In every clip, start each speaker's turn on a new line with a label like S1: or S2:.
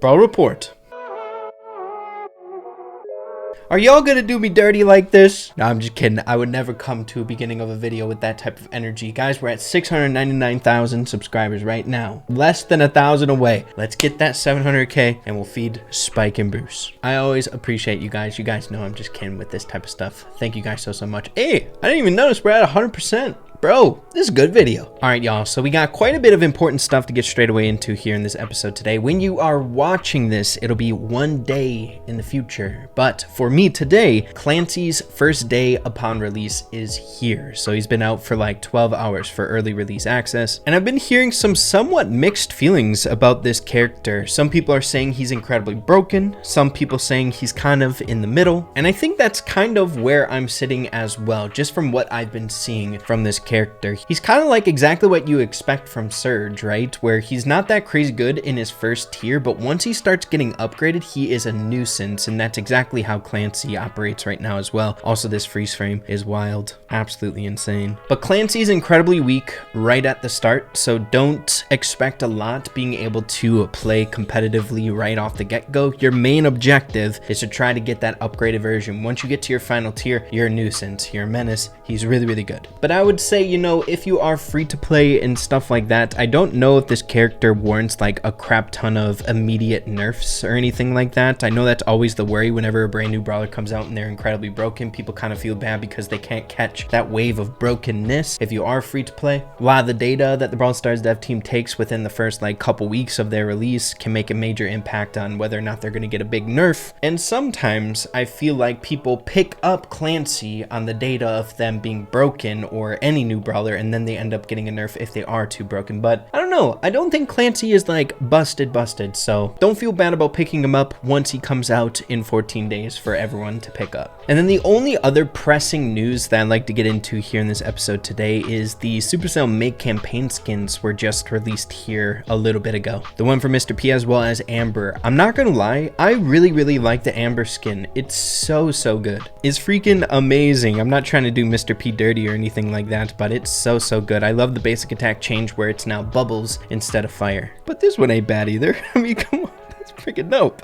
S1: Brawl report. Are y'all gonna do me dirty like this? No, I'm just kidding. I would never come to a beginning of a video with that type of energy. Guys, we're at 699,000 subscribers right now. Less than 1,000 away. Let's get that 700K and we'll feed Spike and Bruce. I always appreciate you guys. You guys know I'm just kidding with this type of stuff. Thank you guys so much. Hey, I didn't even notice we're at 100%. Bro, this is a good video. All right, y'all. So we got quite a bit of important stuff to get straight away into here in this episode today. When you are watching this, it'll be one day in the future. But for me today, Clancy's first day upon release is here. So he's been out for like 12 hours for early release access. And I've been hearing some somewhat mixed feelings about this character. Some people are saying he's incredibly broken. Some people saying he's kind of in the middle. And I think that's kind of where I'm sitting as well, just from what I've been seeing from this character. He's kind of like exactly what you expect from Surge, right? Where he's not that crazy good in his first tier, but once he starts getting upgraded, he is a nuisance, and that's exactly how Clancy operates right now as well. Also, this freeze frame is wild, absolutely insane. But Clancy's incredibly weak right at the start, so don't expect a lot being able to play competitively right off the get-go. Your main objective is to try to get that upgraded version. Once you get to your final tier, you're a nuisance, you're a menace. He's really, really good. But I would say, you know, if you are free to play and stuff like that, I don't know if this character warrants like a crap ton of immediate nerfs or anything like that. I know that's always the worry whenever a brand new brawler comes out and they're incredibly broken. People kind of feel bad because they can't catch that wave of brokenness. If you are free to play, a lot of the data that the Brawl Stars dev team takes within the first like couple weeks of their release can make a major impact on whether or not they're going to get a big nerf. And sometimes I feel like people pick up Clancy on the data of them being broken or any new brawler, and then they end up getting a nerf if they are too broken. But I don't know, I don't think Clancy is like busted, so don't feel bad about picking him up once he comes out in 14 days for everyone to pick up. And then the only other pressing news that I'd like to get into here in this episode today is the Supercell Make campaign skins were just released here a little bit ago. The one for Mr. P as well as Amber. I'm not gonna lie, I really like the Amber skin. It's so good. It's freaking amazing. I'm not trying to do Mr. P dirty or anything like that, but it's so good. I love the basic attack change where it's now bubbles instead of fire. But this one ain't bad either. I mean, come on. Freaking dope.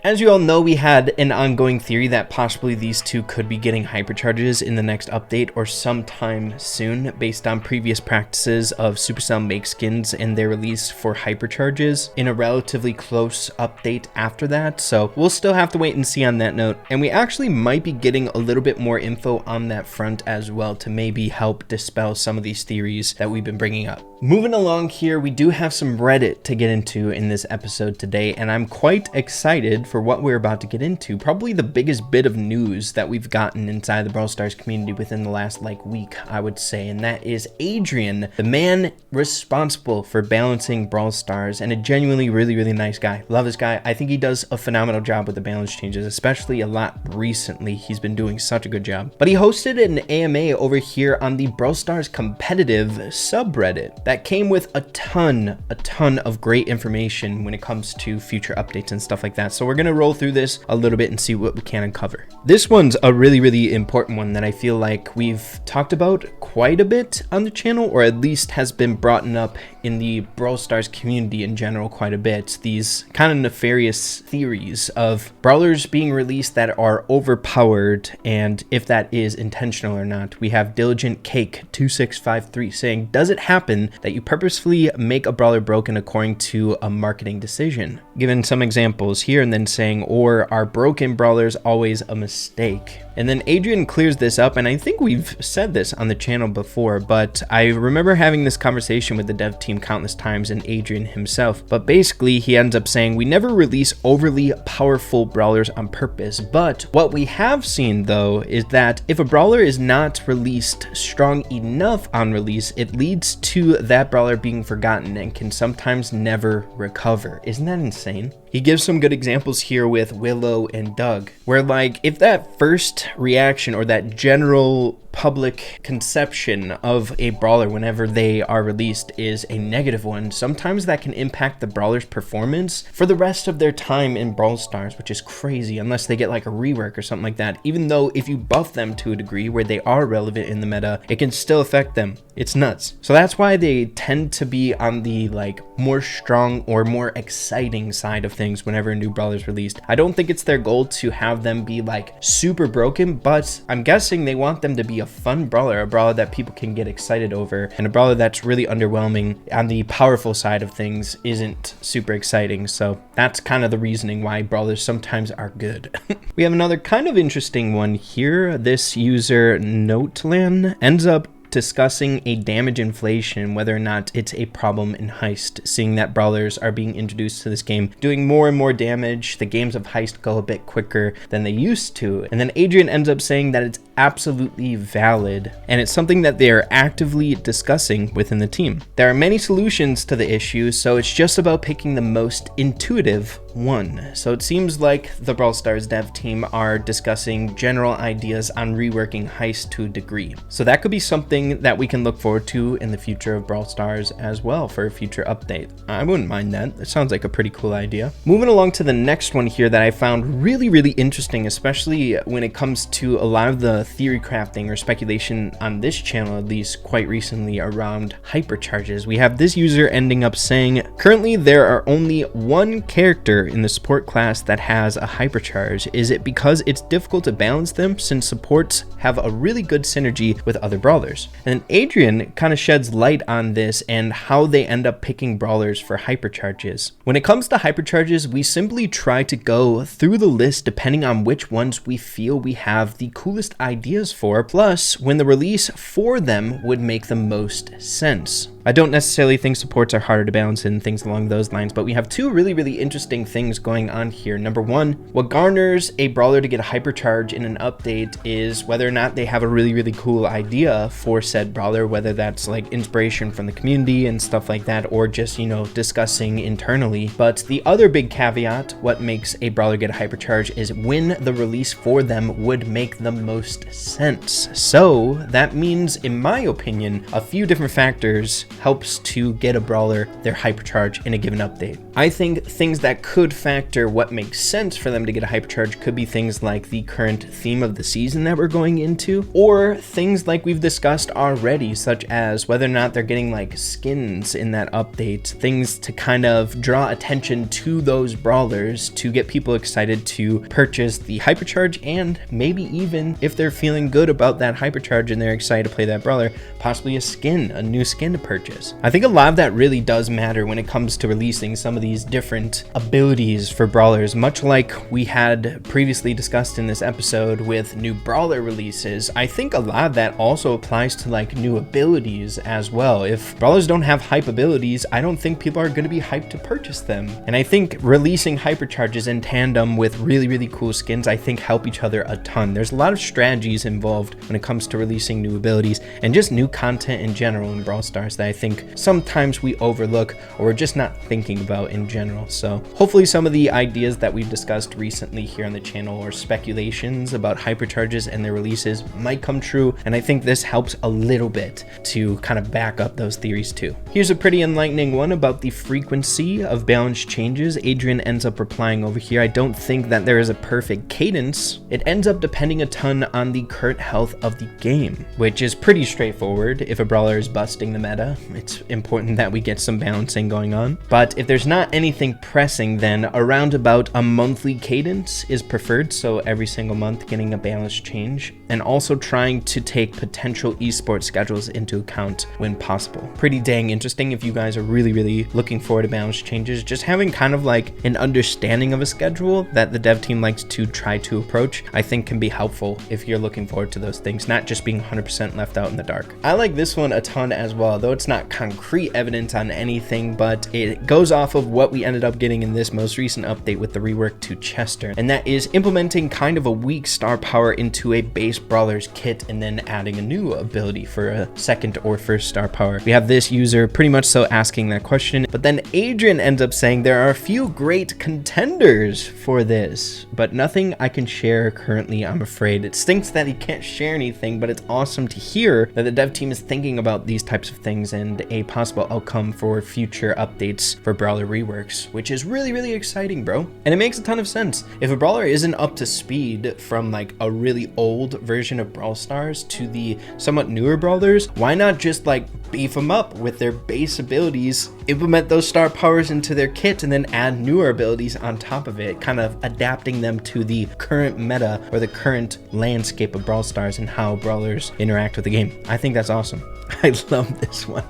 S1: As you all know, we had an ongoing theory that possibly these two could be getting hypercharges in the next update or sometime soon, based on previous practices of Supercell Make skins and their release for hypercharges in a relatively close update after that. So we'll still have to wait and see on that note, and we actually might be getting a little bit more info on that front as well to maybe help dispel some of these theories that we've been bringing up. Moving along here, we do have some Reddit to get into in this episode today, and I'm quite excited for what we're about to get into. Probably the biggest bit of news that we've gotten inside the Brawl Stars community within the last like week, I would say, and that is Adrian, the man responsible for balancing Brawl Stars, and a genuinely really nice guy. Love this guy. I think he does a phenomenal job with the balance changes, especially a lot recently. He's been doing such a good job. But he hosted an AMA over here on the Brawl Stars competitive subreddit that came with a ton of great information when it comes to future updates and stuff like that. So we're gonna roll through this a little bit and see what we can uncover. This one's a really important one that I feel like we've talked about quite a bit on the channel, or at least has been brought up in the Brawl Stars community in general quite a bit. These kind of nefarious theories of brawlers being released that are overpowered, and if that is intentional or not. We have Diligent Cake 2653 saying, does it happen that you purposefully make a brawler broken according to a marketing decision? Given some examples here, and then saying, or are broken brawlers always a mistake? And then Adrian clears this up, and I think we've said this on the channel before, but I remember having this conversation with the dev team countless times and Adrian himself. But basically, he ends up saying, we never release overly powerful brawlers on purpose. But what we have seen, though, is that if a brawler is not released strong enough on release, it leads to that brawler being forgotten and can sometimes never recover. Isn't that insane? He gives some good examples here with Willow and Doug, where like if that first reaction or that general public conception of a brawler whenever they are released is a negative one, sometimes that can impact the brawler's performance for the rest of their time in Brawl Stars, which is crazy unless they get like a rework or something like that. Even though if you buff them to a degree where they are relevant in the meta, it can still affect them. It's nuts. So that's why they tend to be on the like more strong or more exciting side of things whenever a new brawler is released. I don't think it's their goal to have them be like super broken, but I'm guessing they want them to be a fun brawler, a brawler that people can get excited over, and a brawler that's really underwhelming on the powerful side of things isn't super exciting. So that's kind of the reasoning why brawlers sometimes are good. We have another kind of interesting one here. This user Notelan ends up discussing a damage inflation, whether or not it's a problem in Heist, seeing that brawlers are being introduced to this game doing more and more damage. The games of Heist go a bit quicker than they used to. And then Adrian ends up saying that it's absolutely valid, and it's something that they are actively discussing within the team. There are many solutions to the issue, so it's just about picking the most intuitive one. So it seems like the Brawl Stars dev team are discussing general ideas on reworking Heist to a degree. So that could be something that we can look forward to in the future of Brawl Stars as well for a future update. I wouldn't mind that. It sounds like a pretty cool idea. Moving along to the next one here that I found really interesting, especially when it comes to a lot of the theory crafting or speculation on this channel, at least quite recently, around hypercharges. We have this user ending up saying, currently there are only one character in the support class that has a hypercharge. Is it because it's difficult to balance them since supports have a really good synergy with other brawlers? And then Adrian kind of sheds light on this and how they end up picking brawlers for hypercharges. When it comes to hypercharges, we simply try to go through the list depending on which ones we feel we have the coolest ideas for, plus when the release for them would make the most sense. I don't necessarily think supports are harder to balance and things along those lines, but we have two really interesting things going on here. Number one, what garners a brawler to get a hypercharge in an update is whether or not they have a really cool idea for said brawler, whether that's like inspiration from the community and stuff like that, or just, you know, discussing internally. But the other big caveat, what makes a brawler get a hypercharge, is when the release for them would make the most sense. So that means, in my opinion, a few different factors helps to get a brawler their hypercharge in a given update. I think things that could factor what makes sense for them to get a hypercharge could be things like the current theme of the season that we're going into, or things like we've discussed already, such as whether or not they're getting like skins in that update, things to kind of draw attention to those brawlers to get people excited to purchase the hypercharge, and maybe even if they're feeling good about that hypercharge and they're excited to play that brawler, possibly a new skin to purchase. I think a lot of that really does matter when it comes to releasing some of these different abilities for brawlers, much like we had previously discussed in this episode with new brawler releases. I think a lot of that also applies to like new abilities as well. If brawlers don't have hype abilities, I don't think people are going to be hyped to purchase them. And I think releasing hypercharges in tandem with really cool skins, I think help each other a ton. There's a lot of strategies involved when it comes to releasing new abilities and just new content in general in Brawl Stars that I think sometimes we overlook or we're just not thinking about in general. So hopefully some of the ideas that we've discussed recently here on the channel, or speculations about hypercharges and their releases, might come true, and I think this helps a little bit to kind of back up those theories too. Here's a pretty enlightening one about the frequency of balance changes. Adrian ends up replying over here, I don't think that there is a perfect cadence. It ends up depending a ton on the current health of the game, which is pretty straightforward. If a brawler is busting the meta, it's important that we get some balancing going on. But if there's not anything pressing, then around about a monthly cadence is preferred, so every single month getting a balance change, and also trying to take potential esports schedules into account when possible. Pretty dang interesting if you guys are really looking forward to balance changes. Just having kind of like an understanding of a schedule that the dev team likes to try to approach, I think can be helpful if you're looking forward to those things, not just being 100% left out in the dark. I like this one a ton as well, though it's not concrete evidence on anything, but it goes off of what we ended up getting in this most recent update with the rework to Chester, and that is implementing kind of a weak star power into a base brawler's kit and then adding a new ability for a second or first star power. We have this user pretty much so asking that question, but then Adrian ends up saying there are a few great contenders for this, but nothing I can share currently, I'm afraid. It stinks that he can't share anything, but it's awesome to hear that the dev team is thinking about these types of things and a possible outcome for future updates for brawler reworks, which is really, really exciting, bro. And it makes a ton of sense. If a brawler isn't up to speed from like a really old version of Brawl Stars to the somewhat newer brawlers, why not just like beef them up with their base abilities, implement those star powers into their kit, and then add newer abilities on top of it, kind of adapting them to the current meta or the current landscape of Brawl Stars and how brawlers interact with the game. I think that's awesome. I love this one.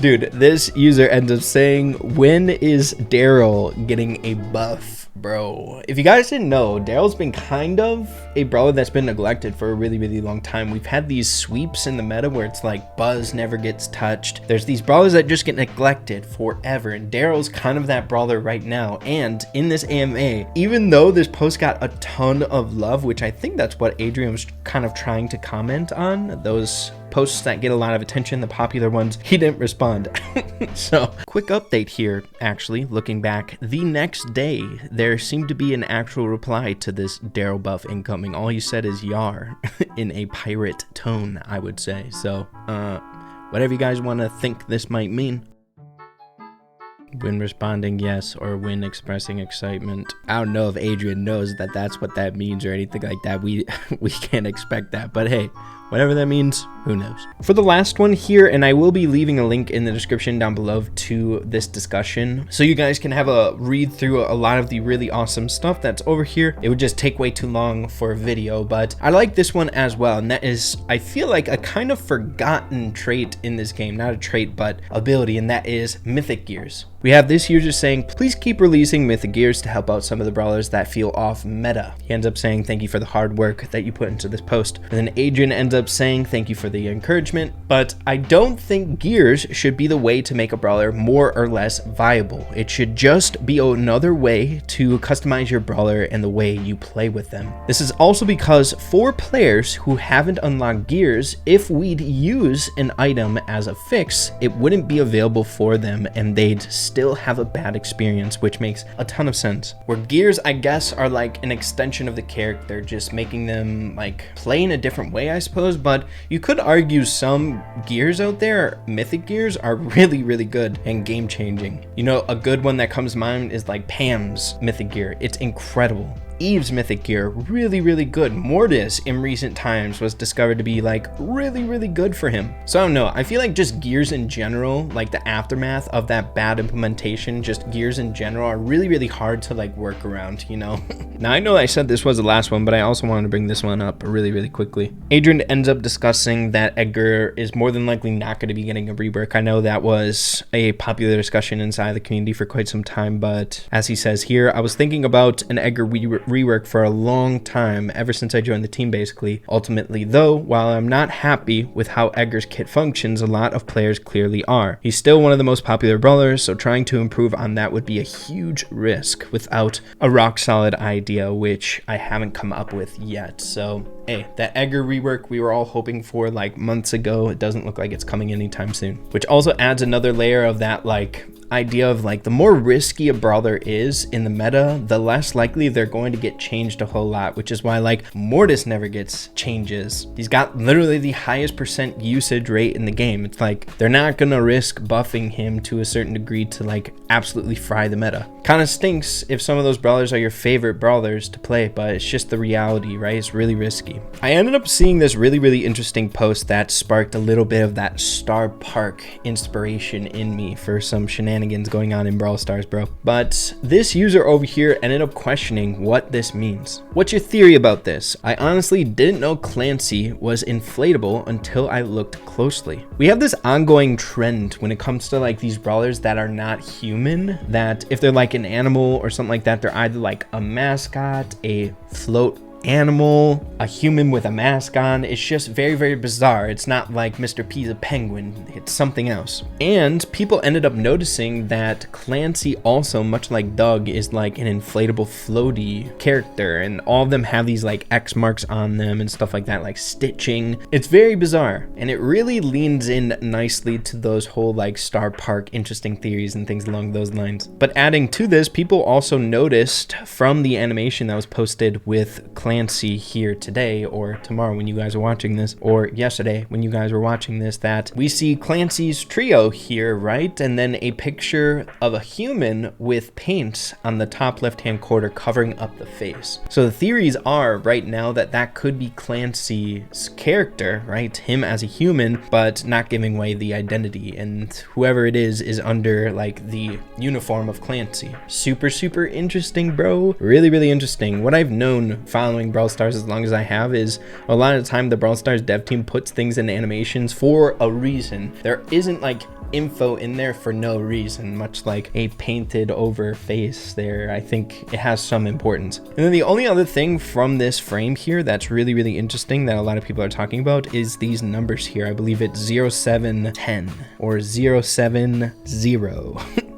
S1: Dude, this user ends up saying, when is Darryl getting a buff? Bro, if you guys didn't know, Darryl's been kind of a brawler that's been neglected for a really, really long time. We've had these sweeps in the meta where it's like Buzz never gets touched. There's these brawlers that just get neglected forever, and Darryl's kind of that brawler right now. And in this AMA, even though this post got a ton of love, which I think that's what Adrian was kind of trying to comment on, those posts that get a lot of attention, the popular ones, he didn't respond. So quick update here, actually, looking back, the next day there seemed to be an actual reply to this Darryl buff incoming. All he said is yar in a pirate tone, I would say. So whatever you guys want to think this might mean. When responding yes or when expressing excitement. I don't know if Adrian knows that that's what that means or anything like that. We can't expect that, but hey, whatever that means, who knows. For the last one here, and I will be leaving a link in the description down below to this discussion so you guys can have a read through a lot of the really awesome stuff that's over here. It would just take way too long for a video, but I like this one as well, and that is, I feel like, a kind of forgotten trait in this game. Not a trait, but ability, and that is Mythic Gears. We have this user saying, please keep releasing Mythic Gears to help out some of the brawlers that feel off meta. He ends up saying, thank you for the hard work that you put into this post. And then Adrian ends up saying, thank you for the encouragement, but I don't think gears should be the way to make a brawler more or less viable. It should just be another way to customize your brawler and the way you play with them. This is also because for players who haven't unlocked gears, if we'd use an item as a fix, it wouldn't be available for them and they'd still have a bad experience, which makes a ton of sense. Where gears, I guess, are like an extension of the character, just making them like play in a different way, I suppose. But you could argue some gears out there, mythic gears, are really, really good and game changing. You know, a good one that comes to mind is like Pam's mythic gear. It's incredible. Eve's mythic gear, really, really good. Mortis in recent times was discovered to be like really, really good for him. So I don't know, I feel like just gears in general, like the aftermath of that bad implementation, just gears in general are really, really hard to like work around, you know? Now I know I said this was the last one, but I also wanted to bring this one up really, really quickly. Adrian ends up discussing that Edgar is more than likely not going to be getting a rework. I know that was a popular discussion inside the community for quite some time, but as he says here, I was thinking about an Edgar rework for a long time, ever since I joined the team basically. Ultimately though, while I'm not happy with how Edgar's kit functions, a lot of players clearly are. He's still one of the most popular brawlers, so trying to improve on that would be a huge risk without a rock solid idea, which I haven't come up with yet. So hey, that Edgar rework we were all hoping for like months ago, it doesn't look like it's coming anytime soon, which also adds another layer of that like idea of like the more risky a brawler is in the meta, the less likely they're going to get changed a whole lot, which is why like Mortis never gets changes. He's got literally the highest % usage rate in the game. It's like they're not gonna risk buffing him to a certain degree to like absolutely fry the meta. Kind of stinks if some of those brawlers are your favorite brawlers to play, but it's just the reality, right? It's really risky. I ended up seeing this really, really interesting post that sparked a little bit of that Star Park inspiration in me for some shenanigans going on in Brawl Stars, bro. But this user over here ended up questioning what this means. What's your theory about this? I honestly didn't know Clancy was inflatable until I looked closely. We have this ongoing trend when it comes to like these brawlers that are not human, that if they're like an animal or something like that, they're either like a mascot, a float animal, a human with a mask on. It's just very, very bizarre. It's not like Mr. P's a penguin, it's something else. And people ended up noticing that Clancy also, much like Doug, is like an inflatable floaty character, and all of them have these like X marks on them and stuff like that, like stitching. It's very bizarre, and it really leans in nicely to those whole like Star Park interesting theories and things along those lines. But adding to this, people also noticed from the animation that was posted with Clancy here today, or tomorrow when you guys are watching this, or yesterday when you guys were watching this, that we see Clancy's trio here, right? And then a picture of a human with paint on the top left-hand corner covering up the face. So the theories are right now that that could be Clancy's character, right? Him as a human, but not giving away the identity, and whoever it is under like the uniform of Clancy. Super, super interesting, bro. Really, really interesting. What I've known following Brawl Stars as long as I have is a lot of the time the Brawl Stars dev team puts things in animations for a reason. There isn't like info in there for no reason, much like a painted over face there. I think it has some importance. And then the only other thing from this frame here that's really, really interesting that a lot of people are talking about is these numbers here. I believe it's 0710 or 070.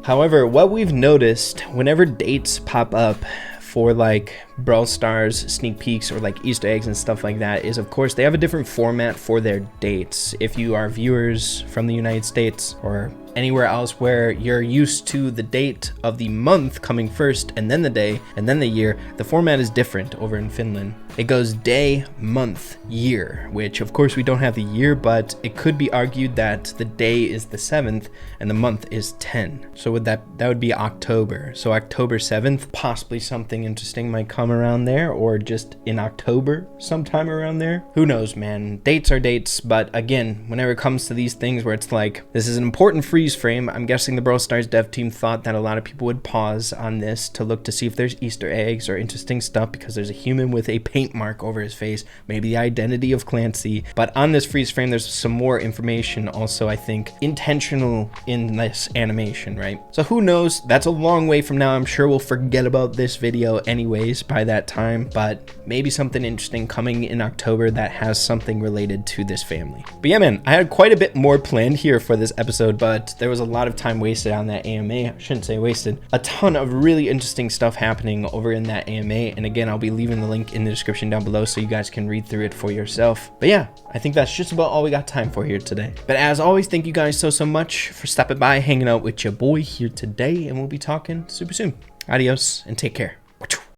S1: However, what we've noticed whenever dates pop up for like Brawl Stars sneak peeks or like Easter eggs and stuff like that is, of course, they have a different format for their dates. If you are viewers from the United States or anywhere else where you're used to the date of the month coming first and then the day and then the year, the format is different over in Finland. It goes day, month, year, which of course we don't have the year, but it could be argued that the day is the 7th and the month is 10. So would that would be October. So October 7th, possibly something interesting might come around there, or just in October sometime around there. Who knows, man? Dates are dates, but again, whenever it comes to these things where it's like, this is an important freeze frame, I'm guessing the Brawl Stars dev team thought that a lot of people would pause on this to look to see if there's Easter eggs or interesting stuff, because there's a human with a paint mark over his face, maybe the identity of Clancy. But on this freeze frame, there's some more information also, I think, intentional in this animation, right? So who knows? That's a long way from now. I'm sure we'll forget about this video anyways by that time, but maybe something interesting coming in October that has something related to this family. But yeah, man, I had quite a bit more planned here for this episode, but there was a lot of time wasted on that AMA. I shouldn't say wasted. A ton of really interesting stuff happening over in that AMA. And again, I'll be leaving the link in the description down below so you guys can read through it for yourself. But yeah, I think that's just about all we got time for here today. But as always, thank you guys so much for stopping by, hanging out with your boy here today, and we'll be talking super soon. Adios and take care.